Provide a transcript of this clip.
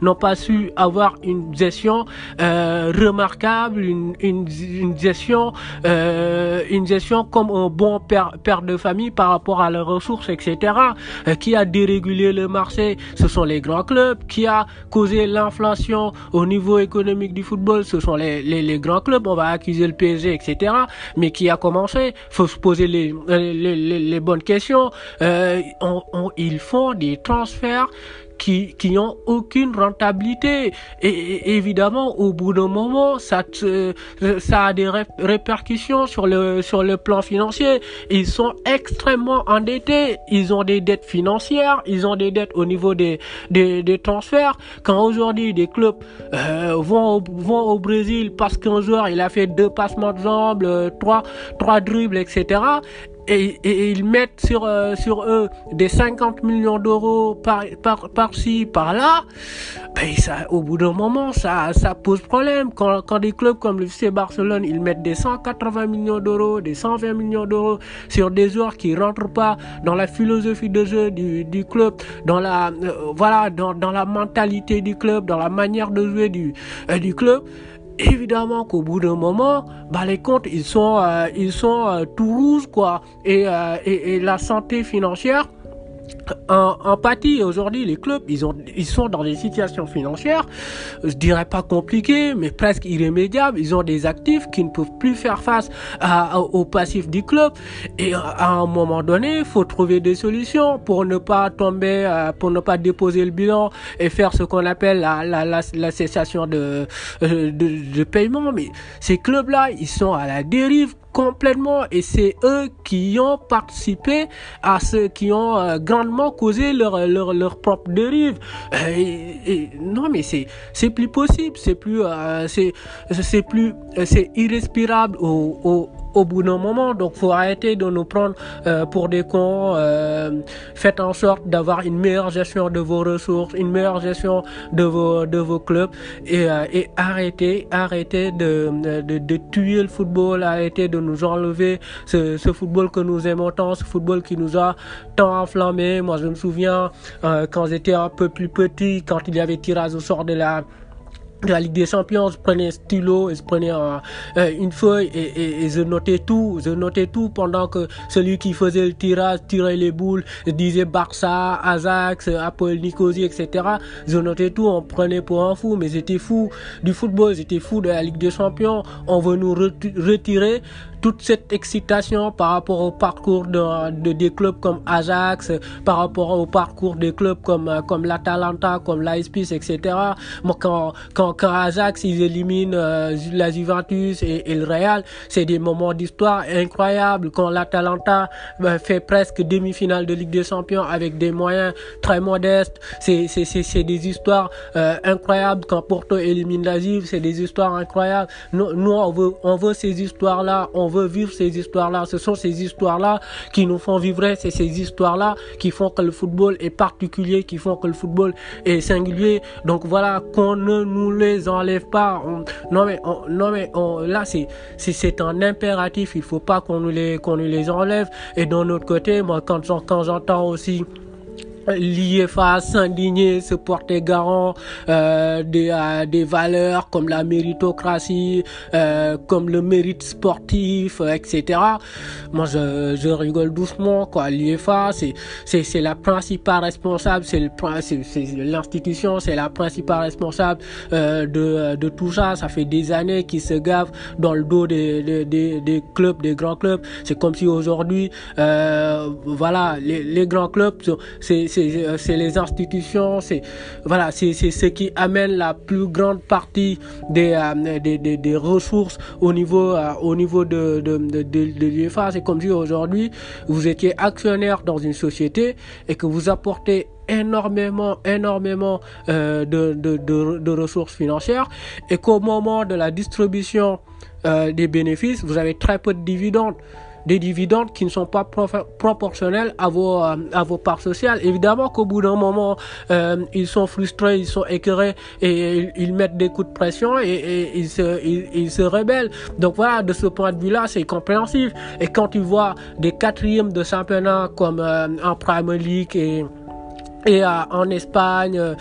n'ont pas su avoir une gestion remarquable, une gestion comme un bon père de famille par rapport à leurs ressources, etc. Qui a dérégulé le marché, ce sont les grands clubs. Qui a causé l'inflation au niveau économique du football, ce sont les grands clubs. On va accuser le PSG, etc. Mais qui a commencé? Faut se poser les bonnes questions. Ils font des transferts qui ont aucune rentabilité et évidemment au bout d'un moment ça a des répercussions sur le plan financier. Ils sont extrêmement endettés, ils ont des dettes financières, ils ont des dettes au niveau des transferts. Quand aujourd'hui des clubs vont au Brésil parce qu'un joueur il a fait 2 passements de jambes, 3 dribbles, etc. Et ils mettent sur eux des 50 millions d'euros par-ci, par-là, ben ça, au bout d'un moment, ça pose problème. Quand des clubs comme le FC Barcelone, ils mettent des 180 millions d'euros, des 120 millions d'euros sur des joueurs qui rentrent pas dans la philosophie de jeu du club, dans la mentalité du club, dans la manière de jouer du club. Évidemment qu'au bout d'un moment, les comptes ils sont tout rouges quoi, et la santé financière en pâtit. Aujourd'hui, les clubs, ils sont dans des situations financières, je dirais pas compliquées, mais presque irrémédiables. Ils ont des actifs qui ne peuvent plus faire face aux passifs du club. Et à un moment donné, il faut trouver des solutions pour ne pas tomber, pour ne pas déposer le bilan et faire ce qu'on appelle la cessation de paiement. Mais ces clubs-là, ils sont à la dérive complètement, et c'est eux qui ont participé à ceux qui ont grandement causé leur propre dérive. Non mais c'est plus possible, c'est irrespirable au bout d'un moment. Donc faut arrêter de nous prendre pour des cons. Faites en sorte d'avoir une meilleure gestion de vos ressources, une meilleure gestion de vos clubs, et arrêtez de tuer le football, arrêtez de nous enlever ce football que nous aimons tant, ce football qui nous a tant enflammé. Moi je me souviens quand j'étais un peu plus petit, quand il y avait tirage au sort de la Ligue des Champions, je prenais un stylo et je prenais une feuille et je notais tout pendant que celui qui faisait le tirage tirait les boules, je disais Barça, Ajax, Apoel Nicosie, etc. Je notais tout, on prenait pour un fou, mais j'étais fou du football, j'étais fou de la Ligue des Champions. On veut nous retirer toute cette excitation par rapport au parcours de des clubs comme Ajax, par rapport au parcours des clubs comme l'Atalanta, comme l'AS Pise, etc. Moi, quand Ajax ils éliminent la Juventus et le Real, c'est des moments d'histoire incroyables. Quand l'Atalanta fait presque demi-finale de Ligue des Champions avec des moyens très modestes, c'est des histoires incroyables. Quand Porto élimine la Juve, c'est des histoires incroyables. Nous on veut ces histoires-là, on veut vivre ces histoires-là. Ce sont ces histoires-là qui nous font vivre, c'est ces histoires-là qui font que le football est particulier, qui font que le football est singulier. Donc voilà, qu'on ne nous les enlève pas. Là c'est un impératif, il faut pas qu'on nous les enlève. Et d'un autre côté, moi quand j'entends aussi l'IFA s'indigner, se porter garant des valeurs comme la méritocratie, comme le mérite sportif, etc. Moi, je rigole doucement, quoi. L'IFA, c'est la principale responsable, c'est l'institution, c'est la principale responsable de tout ça. Ça fait des années qu'ils se gavent dans le dos des clubs, des grands clubs. C'est comme si aujourd'hui, les grands clubs, c'est les institutions, c'est ce qui amène la plus grande partie des ressources au niveau de l'UEFA. C'est comme si aujourd'hui vous étiez actionnaire dans une société et que vous apportez énormément de ressources financières, et qu'au moment de la distribution des bénéfices, vous avez très peu de dividendes. Des dividendes qui ne sont pas proportionnels à vos parts sociales. Évidemment qu'au bout d'un moment, ils sont frustrés, ils sont écœurés, et ils mettent des coups de pression et ils se rebellent. Donc voilà, de ce point de vue-là, c'est compréhensif. Et quand tu vois des quatrièmes de championnat comme en Premier League et en Espagne,